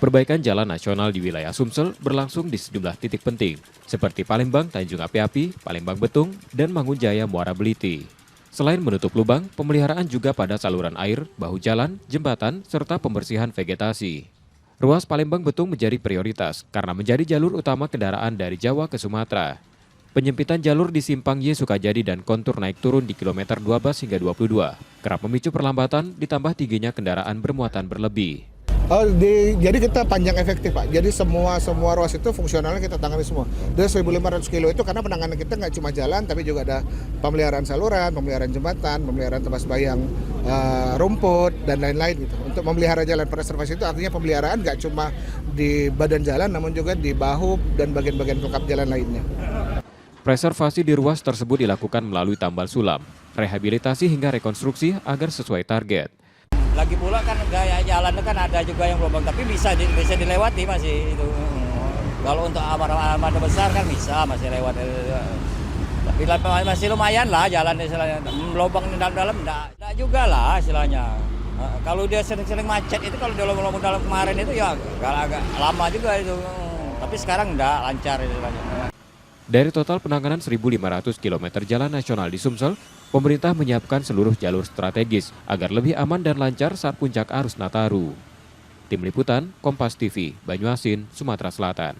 Perbaikan jalan nasional di wilayah Sumsel berlangsung di sejumlah titik penting, seperti Palembang Tanjung Api-Api, Palembang Betung, dan Mangunjaya Muara Beliti. Selain menutup lubang, pemeliharaan juga pada saluran air, bahu jalan, jembatan, serta pembersihan vegetasi. Ruas Palembang Betung menjadi prioritas karena menjadi jalur utama kendaraan dari Jawa ke Sumatera. Penyempitan jalur di Simpang Y Sukajadi dan kontur naik turun di kilometer 12 hingga 22 kerap memicu perlambatan ditambah tingginya kendaraan bermuatan berlebih. Jadi kita panjang efektif Pak, jadi semua ruas itu fungsionalnya kita tangani semua. Dari 1.500 kilo itu karena penanganan kita nggak cuma jalan, tapi juga ada pemeliharaan saluran, pemeliharaan jembatan, pemeliharaan tempat sembahyang rumput, dan lain-lain gitu. Untuk memelihara jalan preservasi itu artinya pemeliharaan nggak cuma di badan jalan, namun juga di bahu dan bagian-bagian pelengkap jalan lainnya. Preservasi di ruas tersebut dilakukan melalui tambal sulam, rehabilitasi hingga rekonstruksi agar sesuai target. Lagi pula kan gaya jalan kan ada juga yang lubang, tapi bisa dilewati masih itu. Kalau untuk armada besar kan bisa masih lewat. Tapi masih lumayan lah jalan istilahnya. Lubang di dalam enggak juga lah istilahnya. Kalau dia sering-sering macet itu kalau dia lubang dalam kemarin itu ya agak lama juga itu. Tapi sekarang enggak lancar istilahnya. Dari total penanganan 1.500 km jalan nasional di Sumsel, pemerintah menyiapkan seluruh jalur strategis agar lebih aman dan lancar saat puncak arus Nataru. Tim Liputan, Kompas TV, Banyuasin, Sumatera Selatan.